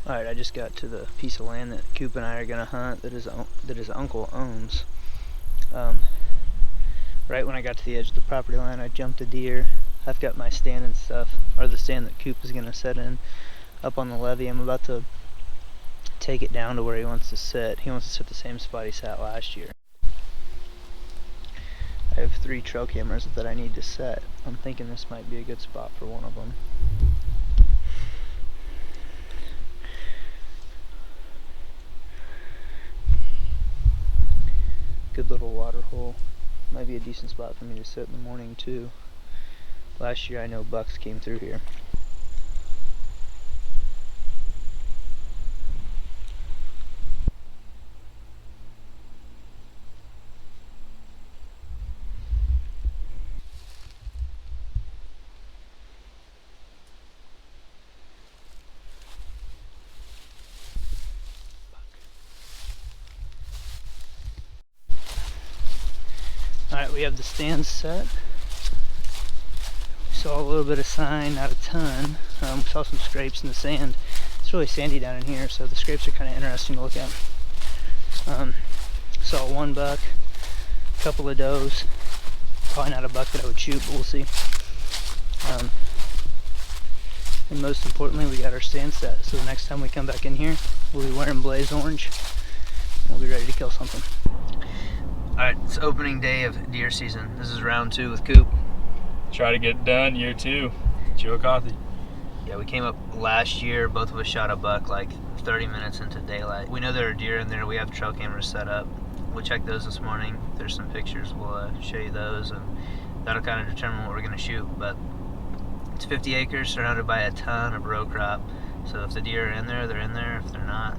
Alright, I just got to the piece of land that Coop and I are going to hunt that his uncle owns. Right when I got to the edge of the property line, I jumped a deer. I've got my stand and stuff, or the stand that Coop is going to set in, up on the levee. I'm about to take it down to where he wants to sit. He wants to sit the same spot he sat last year. I have 3 trail cameras that I need to set. I'm thinking this might be a good spot for one of them. Good little water hole. Might be a decent spot for me to sit in the morning too. Last year I know bucks came through here. Alright, we have the stand set. We saw a little bit of sign, not a ton. We saw some scrapes in the sand. It's really sandy down in here, so the scrapes are kind of interesting to look at. Saw 1 buck, a couple of does. Probably not a buck that I would shoot, but we'll see. And most importantly, we got our stand set. So the next time we come back in here, we'll be wearing blaze orange. We'll be ready to kill something. Alright, it's opening day of deer season. This is round 2 with Coop. Try to get it done, year 2. Chillicothe. Yeah, we came up last year, both of us shot a buck like 30 minutes into daylight. We know there are deer in there, we have trail cameras set up. We'll check those this morning. There's some pictures, we'll show you those, and that'll kind of determine what we're going to shoot. But it's 50 acres surrounded by a ton of row crop. So if the deer are in there, they're in there. If they're not,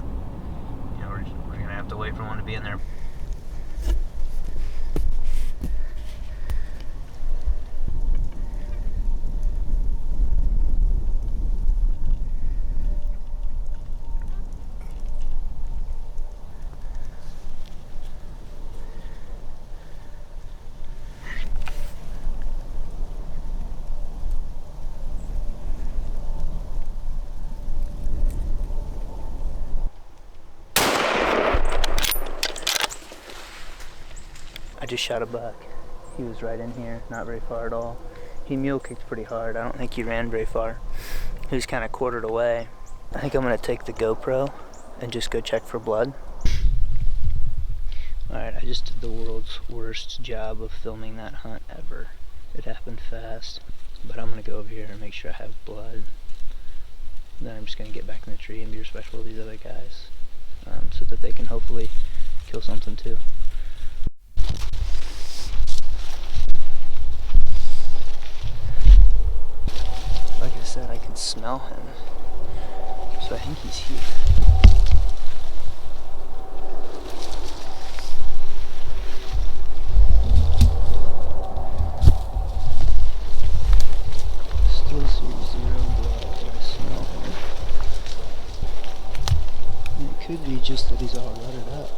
you know, we're going to have to wait for one to be in there. I just shot a buck. He was right in here, not very far at all. He mule kicked pretty hard. I don't think he ran very far. He was kind of quartered away. I think I'm going to take the GoPro and just go check for blood. Alright, I just did the world's worst job of filming that hunt ever. It happened fast, but I'm going to go over here and make sure I have blood. Then I'm just going to get back in the tree and be respectful of these other guys, so that they can hopefully kill something too. Like I said, I can smell him, so I think he's here. Still see 0 blood, but I smell him. And it could be just that he's all rutted up.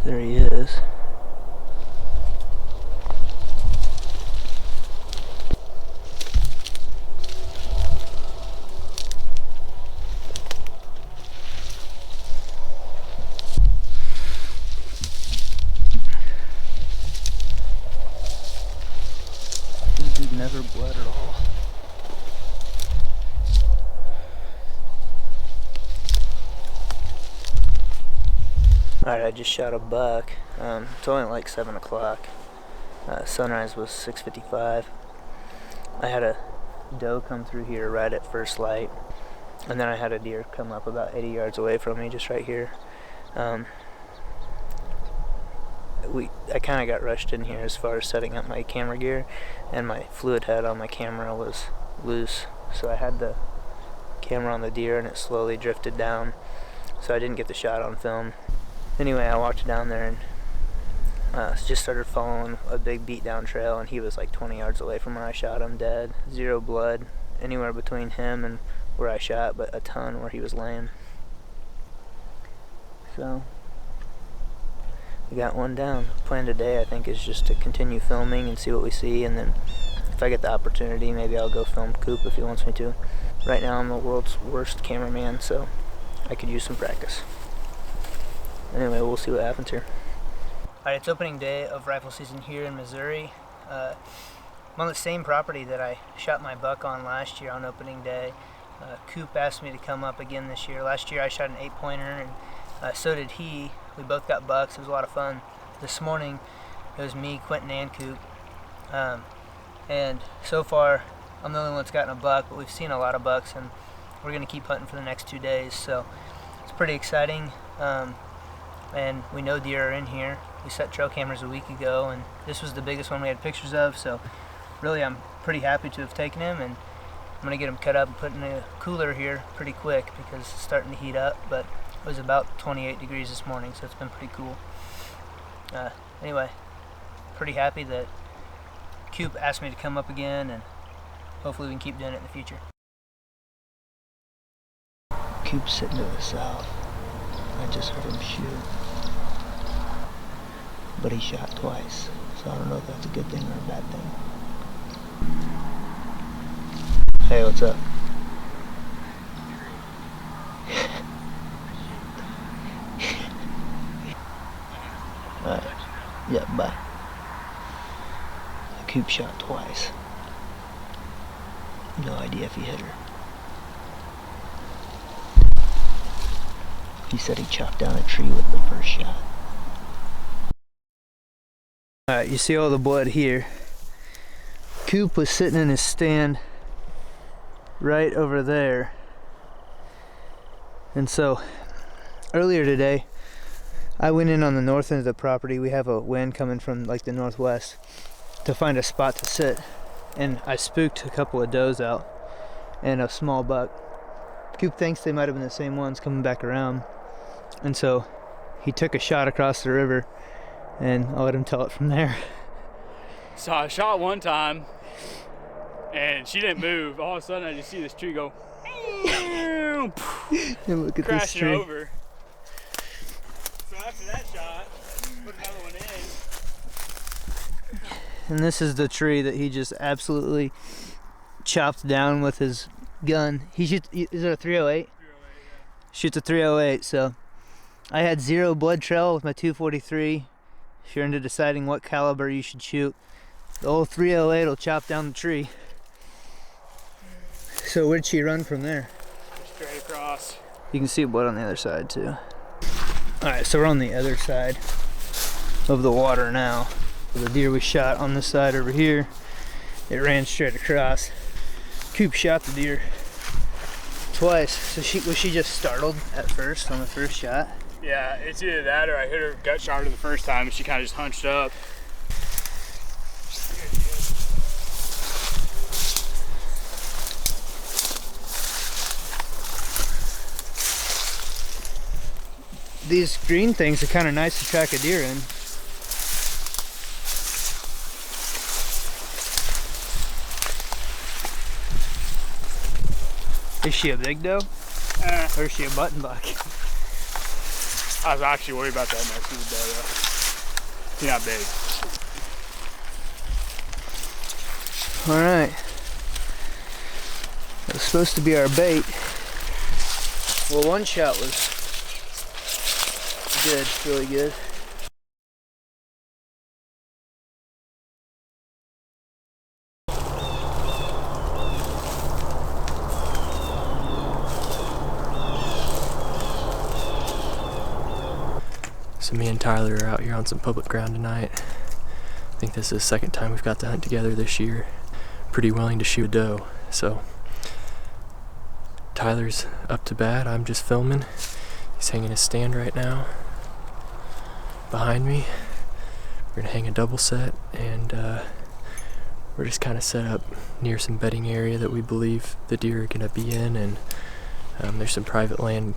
There he is. This dude never bled at all. Alright, I just shot a buck. It's only like 7 o'clock. Sunrise was 6:55. I had a doe come through here right at first light, and then I had a deer come up about 80 yards away from me, just right here. I kind of got rushed in here as far as setting up my camera gear, and my fluid head on my camera was loose, so I had the camera on the deer and it slowly drifted down, so I didn't get the shot on film. Anyway, I walked down there and just started following a big beat down trail, and he was like 20 yards away from where I shot him, dead. 0 blood anywhere between him and where I shot, but a ton where he was laying. So we got one down. Plan today, I think, is just to continue filming and see what we see, and then if I get the opportunity, maybe I'll go film Coop if he wants me to. Right now I'm the world's worst cameraman, so I could use some practice. Anyway, we'll see what happens here. Alright, it's opening day of rifle season here in Missouri. I'm on the same property that I shot my buck on last year on opening day. Coop asked me to come up again this year. Last year I shot an 8-pointer, and so did he. We both got bucks. It was a lot of fun. This morning it was me, Quentin, and Coop. And so far I'm the only one that's gotten a buck, but we've seen a lot of bucks, and we're going to keep hunting for the next 2 days. So it's pretty exciting. And we know deer are in here. We set trail cameras a week ago, and this was the biggest one we had pictures of, so really I'm pretty happy to have taken him, and I'm going to get him cut up and put in a cooler here pretty quick because it's starting to heat up, but it was about 28 degrees this morning, so it's been pretty cool. Anyway, pretty happy that Coop asked me to come up again, and hopefully we can keep doing it in the future. Coop's sitting to the south. I just heard him shoot. But he shot twice, so I don't know if that's a good thing or a bad thing. Hey, what's up? Alright, yeah, bye. The Coop shot twice. No idea if he hit her. He said he chopped down a tree with the first shot. Alright, you see all the blood here. Coop was sitting in his stand right over there. And so, earlier today, I went in on the north end of the property. We have a wind coming from like the northwest to find a spot to sit. And I spooked a couple of does out and a small buck. Coop thinks they might have been the same ones coming back around. And so, he took a shot across the river, and I'll let him tell it from there. So I shot one time, and she didn't move. All of a sudden, I just see this tree go, And look at this crashing tree. over. So after that shot, put another one in. And this is the tree that he just absolutely chopped down with his gun. He shoots, is it a 308? 308, yeah. Shoots a 308, so I had 0 blood trail with my 243. If you're into deciding what caliber you should shoot, the old 308 will chop down the tree. So where'd she run from there? Straight across. You can see blood on the other side too. Alright, so we're on the other side of the water now. The deer we shot on this side over here, it ran straight across. Coop shot the deer twice. So was she just startled at first on the first shot? Yeah, it's either that or I hit her gut shot her the first time and she kind of just hunched up. These green things are kind of nice to track a deer in. Is she a big doe? Or is she a button buck? I was actually worried about that next to the doe though. She's not big. Alright. That was supposed to be our bait. Well, one shot was good, really good. So me and Tyler are out here on some public ground tonight. I think this is the second time we've got to hunt together this year. Pretty willing to shoot a doe. So Tyler's up to bat, I'm just filming. He's hanging his stand right now behind me. We're gonna hang a double set, and we're just kind of set up near some bedding area that we believe the deer are gonna be in, and there's some private land,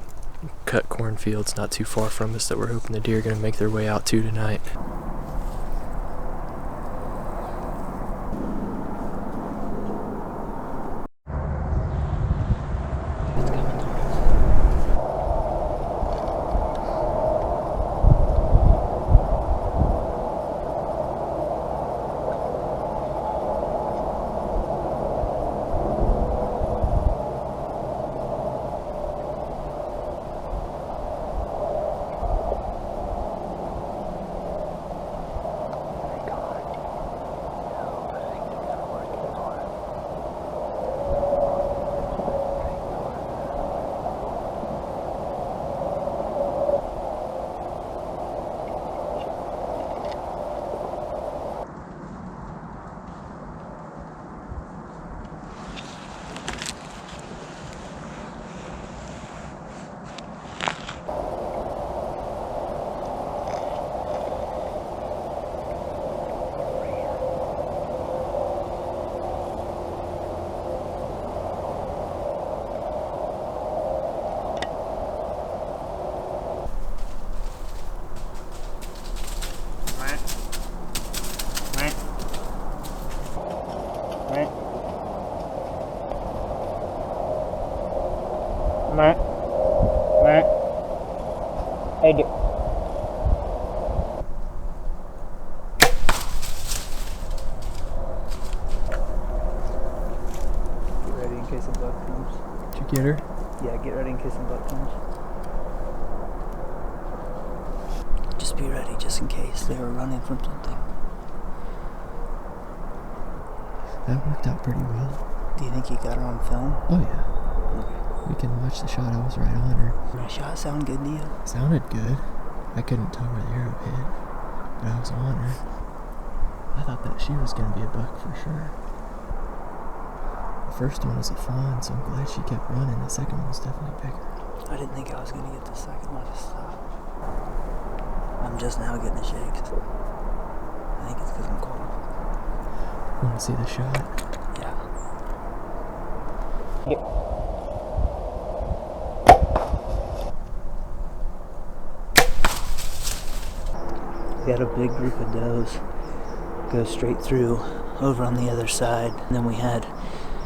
cut cornfields not too far from us that we're hoping the deer are gonna make their way out to tonight. Matt. Matt. Hey, dude. Get ready in case a buck comes. Did you get her? Yeah, get ready in case a buck comes. Just be ready just in case they were running from something. That worked out pretty well. Do you think you got her on film? Oh yeah. We can watch the shot. I was right on her. My shot sound good to you? Sounded good. I couldn't tell where the arrow hit, but I was on her. I thought that she was going to be a buck for sure. The first one was a fawn, so I'm glad she kept running. The second one was definitely bigger. I didn't think I was going to get the second one to stop. I'm just now getting the shakes. I think it's because I'm cold. Want to see the shot? Yeah. We had a big group of does go straight through over on the other side. And then we had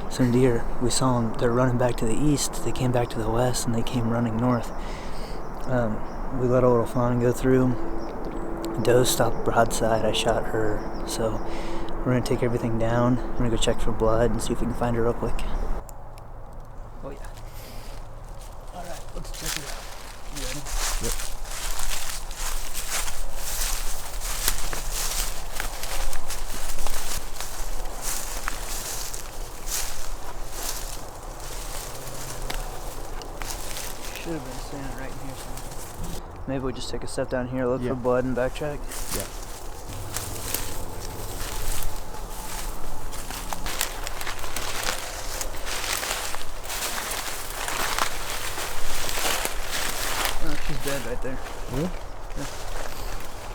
some deer. We saw them. They're running back to the east. They came back to the west and they came running north. We let a little fawn go through. Doe stopped broadside. I shot her. So we're going to take everything down. We're going to go check for blood and see if we can find her real quick. Oh, yeah. All right, let's check it out. You ready? Yep. Should have been standing right in here somewhere. Maybe we just take a step down here, look Yeah. for blood, and backtrack. Yeah. Oh, she's dead right there. Really? Yeah.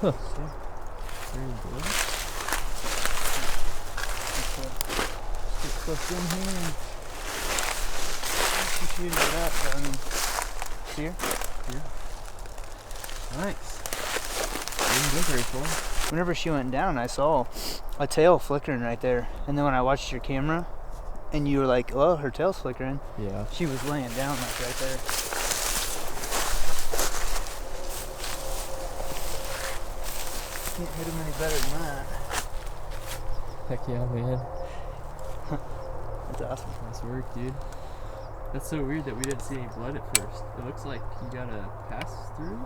Huh. See? Very blood. Let's get close in here and shoot you into that. But I mean, see her? Yeah. Nice. Didn't go very far. Whenever she went down, I saw a tail flickering right there. And then when I watched your camera, and you were like, "Oh, her tail's flickering," Yeah. she was laying down like right there. Can't hit him any better than that. Heck yeah, man. That's awesome. Nice work, dude. That's so weird that we didn't see any blood at first. It looks like you got a pass through.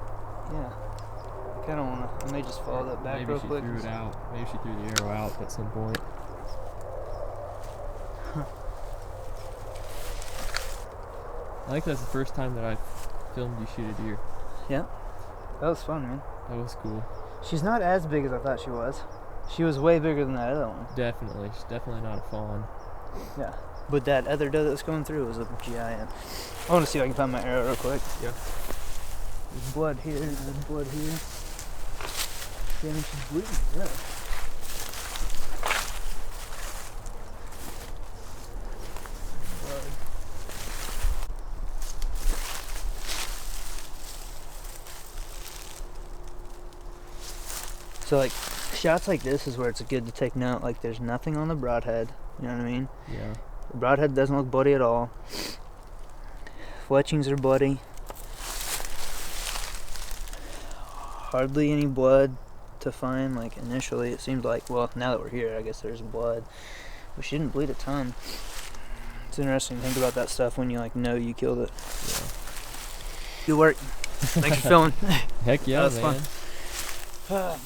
Yeah. I kind of want to. I may just follow that back Maybe real she quick. threw it out. Maybe she threw the arrow out at some point. I think that's the first time that I filmed you shoot a deer. Yeah. That was fun, man. That was cool. She's not as big as I thought she was. She was way bigger than that other one. Definitely. She's definitely not a fawn. Yeah. But that other doe that was going through was a giant. I want to see if I can find my arrow real quick. Yeah. There's blood here, there's blood here. Yeah, I mean, she's bleeding, really. Blood. So, like, shots like this is where it's good to take note. Like, there's nothing on the broadhead. You know what I mean? Yeah. The broadhead doesn't look bloody at all. Fletchings are bloody. Hardly any blood to find. Like, initially it seemed like, well, now that we're here, I guess there's blood. But she didn't bleed a ton. It's interesting to think about that stuff when you, like, know you killed it. Yeah. Good work. Thanks for filming. Heck yeah, That was man. fun.